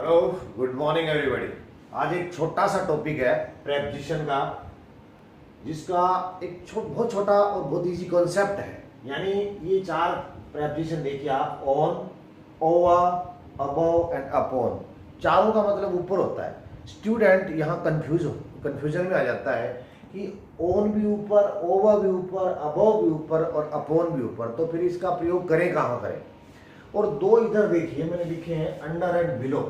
Hello, good morning everybody. आज एक छोटा सा टॉपिक है प्रेपोजिशन का, जिसका एक बहुत छोटा और बहुत इजी कॉन्सेप्ट है। यानी ये चार प्रेपोजिशन देखिए आप, on, over, above and upon. चारों का मतलब ऊपर होता है। स्टूडेंट यहाँ कंफ्यूजन में आ जाता है कि ऑन भी ऊपर, ओवर भी ऊपर, अबव भी ऊपर और अपॉन भी ऊपर, तो फिर इसका प्रयोग करें कहाँ करें। और दो इधर देखिए मैंने लिखे हैं, अंडर एंड बिलो।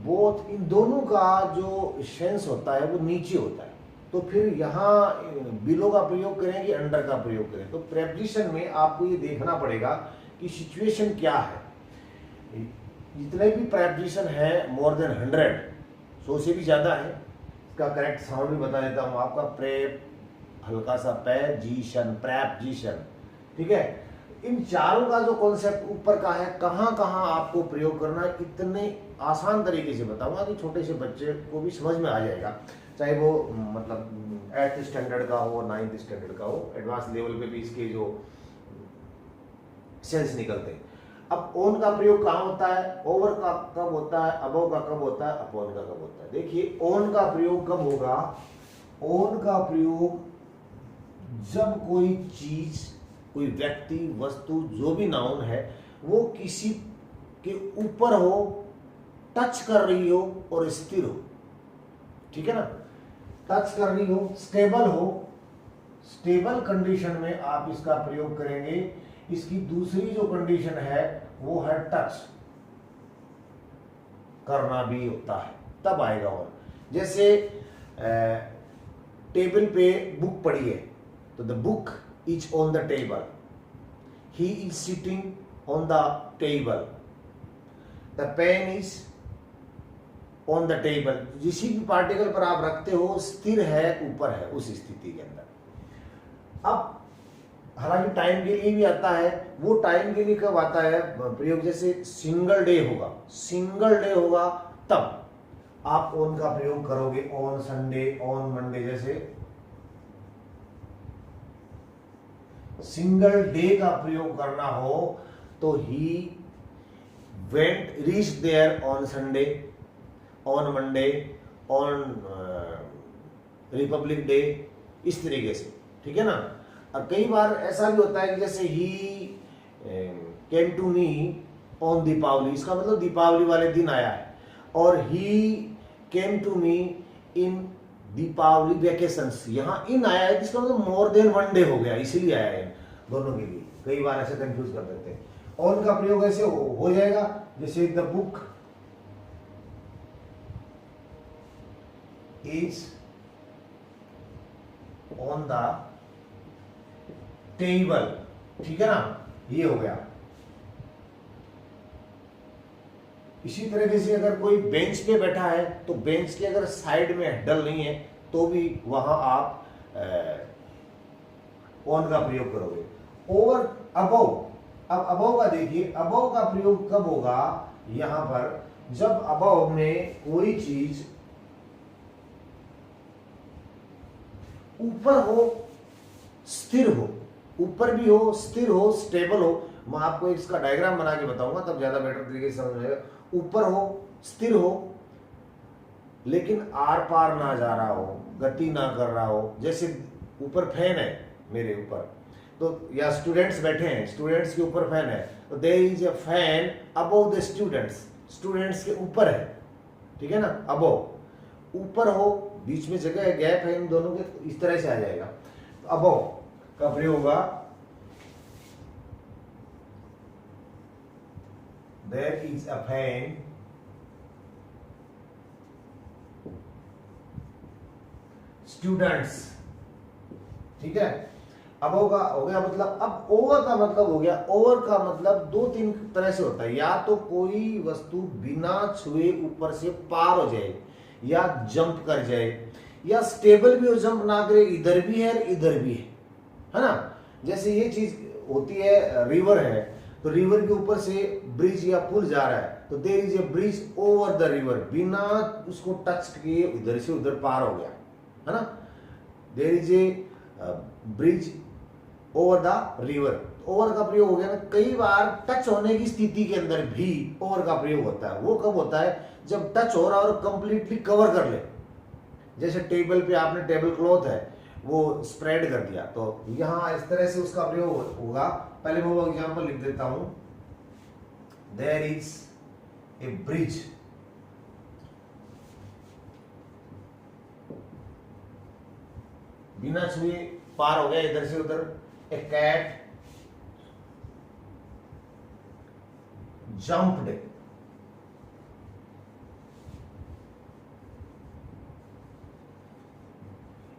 बोथ, इन दोनों का जो सेंस होता है वो नीचे होता है, तो फिर यहाँ बिलो का प्रयोग करें कि अंडर का प्रयोग करें। तो प्रेपोजिशन में आपको ये देखना पड़ेगा कि सिचुएशन क्या है। जितने भी प्रेपोजिशन है मोर देन 100, 100 से भी ज़्यादा है। इसका करेक्ट साउंड भी बता देता हूँ आपका, प्रेप, हल्का सा पैजिशन, प्रेपोजिशन, ठीक है। इन चारों का जो कॉन्सेप्ट ऊपर का है, कहाँ कहाँ आपको प्रयोग करना है, इतने आसान तरीके से बताऊंगा कि छोटे से बच्चे को भी समझ में आ जाएगा। चाहे वो मतलब 8th स्टैंडर्ड का हो, 9th स्टैंडर्ड का हो, एडवांस लेवल पे भी इसके जो सेंस निकलते हैं। अब ऑन का प्रयोग कहाँ होता है, ओवर का कब होता है, अबव का कब होता है, अपॉन का कब होता है। देखिए ऑन का प्रयोग कब होगा। ऑन का प्रयोग जब कोई चीज, कोई व्यक्ति, वस्तु, जो भी नाउन है, वो किसी के ऊपर हो, टच कर रही हो और स्थिर हो, ठीक है ना। टच कर रही हो, स्टेबल हो, स्टेबल कंडीशन में आप इसका प्रयोग करेंगे। इसकी दूसरी जो कंडीशन है वो है टच करना भी होता है, तब आएगा ऑन। जैसे टेबल पे बुक पड़ी है, तो the book is on the table. He is sitting on the table. The pen is on the table. जिसी भी पार्टिकल पर आप रखते हो, स्थिर है, ऊपर है, उस स्थिति के अंदर। अब हालांकि टाइम के लिए भी आता है, वो टाइम के लिए कब आता है प्रयोग, जैसे सिंगल डे होगा, सिंगल डे होगा तब आप ऑन का प्रयोग करोगे। ऑन संडे, ऑन मंडे, जैसे सिंगल डे का प्रयोग करना हो तो he went, reach there on Sunday, on Monday, on Republic Day, इस तरीके से, ठीक है ना। और कई बार ऐसा भी होता है कि जैसे ही came to me on Deepawali, इसका मतलब दीपावली वाले दिन आया है। और ही came to me in Deepawali vacations, यहाँ इन आया है, जिसका मतलब मोर देन 1 डे हो गया, इसीलिए आया है दोनों के लिए। कई बार ऐसे कंफ्यूज कर देते हैं। ऑन का प्रयोग ऐसे हो जाएगा, जैसे the book is on the table, ठीक है ना, ये हो गया। इसी तरीके से अगर कोई बेंच पे बैठा है, तो बेंच के अगर साइड में हैंडल नहीं है, तो भी वहां आप ऑन का प्रयोग करोगे। ओवर, अबव, अब अबव का देखिए, अबव का प्रयोग कब होगा, यहां पर जब अबव में कोई चीज ऊपर हो, स्थिर हो, ऊपर भी हो, स्थिर हो, स्टेबल हो। मैं आपको इसका डायग्राम बना के बताऊंगा, तब ज्यादा बेटर तरीके से समझ आएगा। ऊपर हो, स्थिर हो, लेकिन आर पार ना जा रहा हो, गति ना कर रहा हो। जैसे ऊपर फैन है मेरे ऊपर, तो या स्टूडेंट्स बैठे हैं, स्टूडेंट्स के ऊपर फैन है, तो there is a fan above the students, students के ऊपर है, ठीक है ना। अबव, ऊपर हो, बीच में जगह है, गैप है इन दोनों के, इस तरह से आ जाएगा। तो अबव का प्रयोग होगा, there is a fan students, ठीक है। अबव का हो गया मतलब। अब ओवर का मतलब हो गया, ओवर का मतलब 2-3 तरह से होता है। या तो कोई वस्तु बिना छुए ऊपर से पार हो जाए, या जंप कर जाए, या स्टेबल भी हो, जंप ना करे, इधर भी है इधर भी है ना। जैसे ये चीज होती है, रिवर है, तो रिवर के ऊपर से ब्रिज या पुल जा रहा है, तो there is a bridge over the river, बिना उसको टच किए उधर से उधर पार हो गया, है ना। There is a bridge over the river, over का प्रयोग हो गया ना, कई बार टच होने की स्थिति के अंदर भी ओवर का प्रयोग होता है। वो कब होता है, जब टच हो रहा और कंप्लीटली कवर कर ले, जैसे टेबल पे आपने टेबल क्लॉथ है वो स्प्रेड कर दिया, तो यहां इस तरह से उसका प्रयोग होगा। पहले मैं वो एग्जांपल लिख देता हूं, देयर इज ए ब्रिज, बिना छुए पार हो गया इधर से उधर, ए कैट जंप्ड,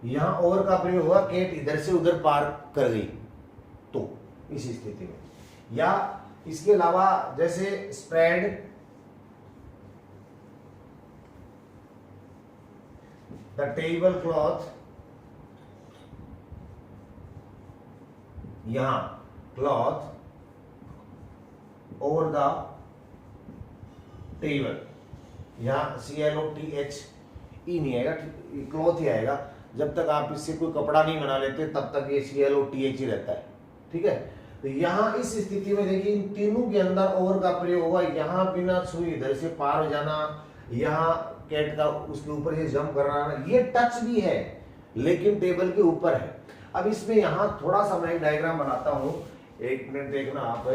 यहां ओवर का प्रयोग हुआ, कैट इधर से उधर पार कर गई, तो इस स्थिति में। या इसके अलावा जैसे स्प्रेड द टेबल क्लॉथ, यहां क्लॉथ ओवर द टेबल, यहां CLOTHE नहीं आएगा, क्लॉथ ही आएगा। जब तक आप इससे कोई कपड़ा नहीं बना लेते तब तक ये CLOTH ही रहता है, ठीक है। तो यहां इस स्थिति में देखिए इन तीनों के अंदर ओवर का प्रयोग हुआ, यहां बिना छुए इधर से पार हो जाना, यहां कैट का उसके ऊपर ये जंप कर रहा है, ये टच भी है लेकिन टेबल के ऊपर है। अब इसमें यहां थोड़ा सा मैं एक डायग्राम बनाता हूं, एक मिनट देखना आप।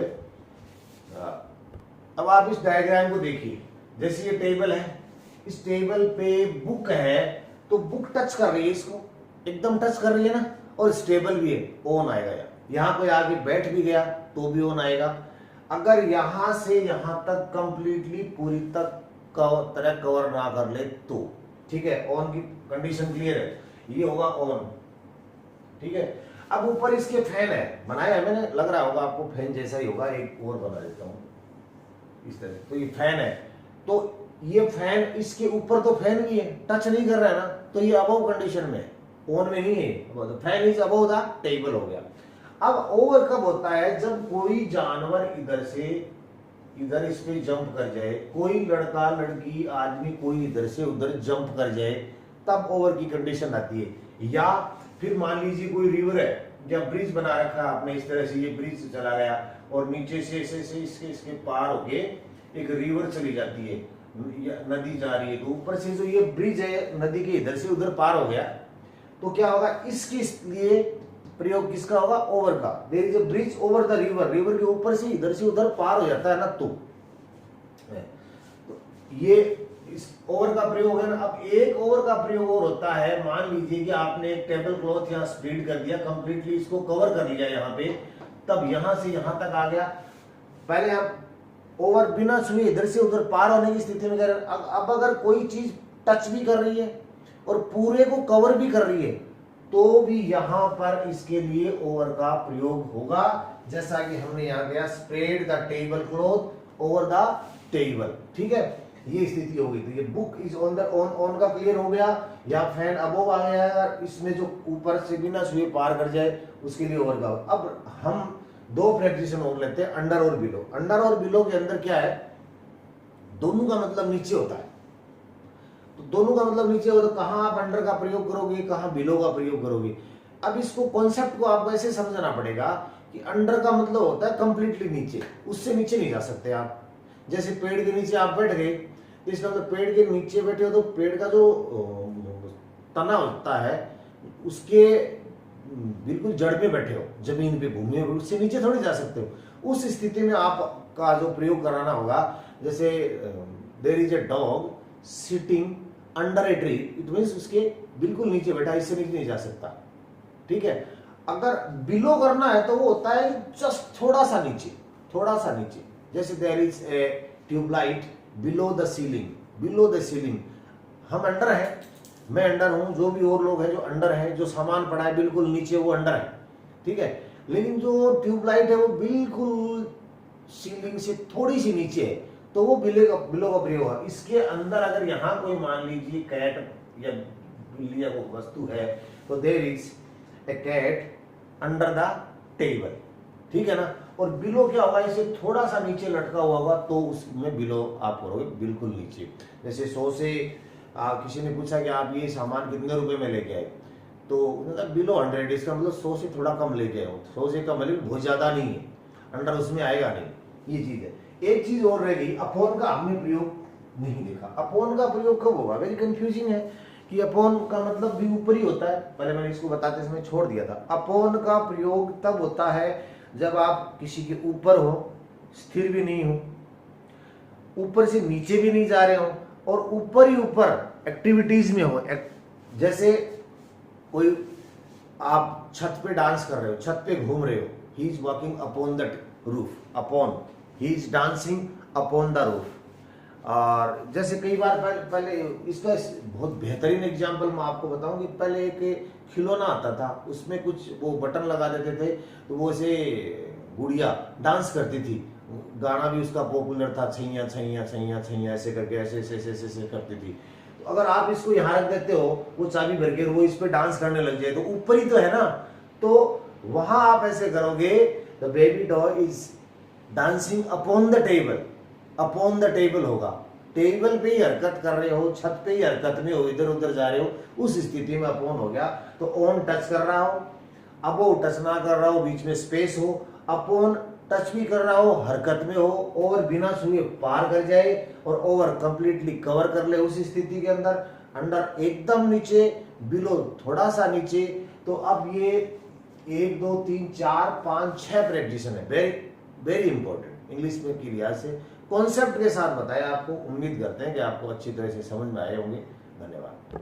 अब आप इस डायग्राम को देखिए, जैसे ये टेबल है, इस टेबल पे बुक है, तो बुक टच कर रही है, इसको एकदम टच कर रही है ना, और स्टेबल भी है, ऑन आएगा। यहां कोई आगे बैठ भी गया तो भी ऑन आएगा। अगर यहां से यहां तक कंप्लीटली पूरी तक तरह कवर ना कर ले तो ठीक है, ऑन की कंडीशन क्लियर है, ये होगा ऑन, ठीक है। अब ऊपर इसके फैन है, बनाया है मैंने, लग रहा होगा आपको फैन जैसा ही होगा, एक और बना देता हूं इस तरह। तो ये फैन है, तो ये फैन इसके ऊपर तो फैन भी है, टच नहीं कर रहा है ना, तो ये अबव कंडीशन में, ऑन में नहीं है, fan is above the table हो गया। अब ओवर कब होता है, जब कोई जानवर इधर से इधर इस पे जंप कर जाए, कोई लड़का लड़की आदमी कोई इधर से उधर जंप कर जाए, तब ओवर की कंडीशन आती है। या फिर मान लीजिए कोई रिवर है या ब्रिज बना रखा है आपने, इस तरह से ये ब्रिज चला गया और नीचे से इसके पार होके एक रिवर चली जाती है, नदी जा रही है, तो ऊपर से जो ये ब्रिज है नदी के इधर से उधर पार हो गया, तो क्या होगा, इसके लिए प्रयोग किसका होगा, ओवर का। There is a bridge over the river, river के ऊपर से इधर से उधर पार हो जाता है ना, तो ये इस ओवर का प्रयोग है ना। अब एक ओवर का प्रयोग और होता है, मान लीजिए कि आपने एक टेबल क्लॉथ यहाँ स्प्रेड कर दिया, कंप्लीटली इसको कवर कर लिया यहाँ पे, तब यहां से यहां तक आ गया। पहले हम ओवर बिना छुए इधर से उधर पार होने की स्थिति में कह रहे हैं। अब अगर कोई चीज टच भी कर रही है और पूरे को कवर भी कर रही है, तो भी यहां पर इसके लिए ओवर का प्रयोग होगा, जैसा कि हमने यहां किया, spread the table cloth over the table, ठीक है। ये स्थिति हो गई, तो ये book is on the on का क्लियर हो गया, या फैन अबोव आ गया, इसमें जो ऊपर से बिना छुए पार कर जाए उसके लिए ओवर का। अब हम दो प्रेपोजिशन और लेते हैं, अंडर और बिलो। अंडर और बिलो के अंदर क्या है, दोनों का मतलब नीचे होता है, तो दोनों का मतलब नीचे होगा, तो कहां आप अंडर का प्रयोग करोगे, कहां बिलो का प्रयोग करोगे। अब इसको कॉन्सेप्ट को आपको ऐसे समझना पड़ेगा कि अंडर का मतलब होता है कंप्लीटली नीचे, उससे नीचे नहीं जा सकते आप। जैसे पेड़ के नीचे आप बैठ गए, तो इसका मतलब पेड़ के नीचे बैठे हो तो पेड़ का जो तना होता है उसके बिल्कुल जड़ पे बैठे हो, जमीन पे घूमे हो, उससे नीचे थोड़ी जा सकते हो। उस स्थिति में आपका जो प्रयोग कराना होगा, जैसे there is a dog sitting under a tree, it means उसके बिल्कुल नीचे बैठा, इससे नीचे नहीं जा सकता, ठीक है। अगर बिलो करना है तो वो होता है जस्ट थोड़ा सा नीचे, थोड़ा सा नीचे। जैसे there is a tubelight below the ceiling, below the ceiling, हम अंडर है, मैं अंडर हूं, जो भी और लोग हैं जो अंडर है, जो सामान पड़ा है बिल्कुल नीचे वो अंडर है, ठीक है। लेकिन जो ट्यूबलाइट है वो बिल्कुल सीलिंग से थोड़ी सी नीचे है, तो वो बिलो का प्रयोग है। इसके अंदर अगर यहाँ कोई मान लीजिए कैट या बिल्ली या कोई वस्तु है, तो there is a cat under the table, ठीक है ना। और बिलो क्या होगा, इसे थोड़ा सा नीचे लटका हुआ होगा, तो उसमें बिलो आप करोगे बिल्कुल नीचे। जैसे 100 से किसी ने पूछा कि आप ये सामान कितने रुपए में लेके आए, तो मतलब बिलो 100, इसका मतलब 100 से थोड़ा कम लेके आओ, 100 से कम मतलब बहुत ज्यादा नहीं है, अंडर उसमें आएगा नहीं, ये चीज है। एक चीज और रह गई, अपॉन का हमने प्रयोग नहीं देखा। अपॉन का प्रयोग कब होगा, वेरी कंफ्यूजिंग है कि अपॉन का मतलब भी ऊपर ही होता है, पहले मैंने इसको बताते समय छोड़ दिया था। अपॉन का प्रयोग तब होता है जब आप किसी के ऊपर हो, स्थिर भी नहीं हो, ऊपर से नीचे भी नहीं जा रहे हो, और ऊपर ही ऊपर एक्टिविटीज में हो। जैसे कोई आप छत पे डांस कर रहे हो, छत पे घूम रहे हो, he is walking upon the roof, upon, he is dancing upon the roof. और जैसे कई बार पहले इसका बहुत बेहतरीन एग्जांपल मैं आपको बताऊं कि पहले एक खिलौना आता था, उसमें कुछ वो बटन लगा देते थे, तो वो ऐसे गुड़िया डांस करती थी, गाना भी उसका पॉपुलर था, छैया छैया छैया छैया ऐसे करके ऐसे ऐसे ऐसे ऐसे करती थी। तो अगर आप इसको यहाँ रख देते हो, वो चाबी भर के वो इस पे डांस करने लग जाए, तो ऊपर ही तो है ना, तो वहां आप ऐसे करोगे, the baby doll is dancing upon the table, upon the table होगा, टेबल पे ही हरकत कर रहे हो, छत पे ही हरकत में हो, इधर उधर जा रहे हो, उस स्थिति में अपॉन हो गया। तो ऑन टच कर रहा हो, अबोव टच ना कर रहा हो, बीच में स्पेस हो, अपॉन टच भी कर रहा हो, हरकत में हो, ओवर बिना छुए पार कर जाए, और ओवर कंप्लीटली कवर कर ले उस स्थिति के अंदर, अंडर एकदम नीचे, बिलो थोड़ा सा नीचे। तो अब ये 1 2 3 4 5 6 प्रेडिक्शन है, वेरी वेरी इंपॉर्टेंट इंग्लिश में की लिहाज से, कॉन्सेप्ट के साथ बताया आपको। उम्मीद करते हैं कि आपको अच्छी तरह से समझ में आए होंगे। धन्यवाद।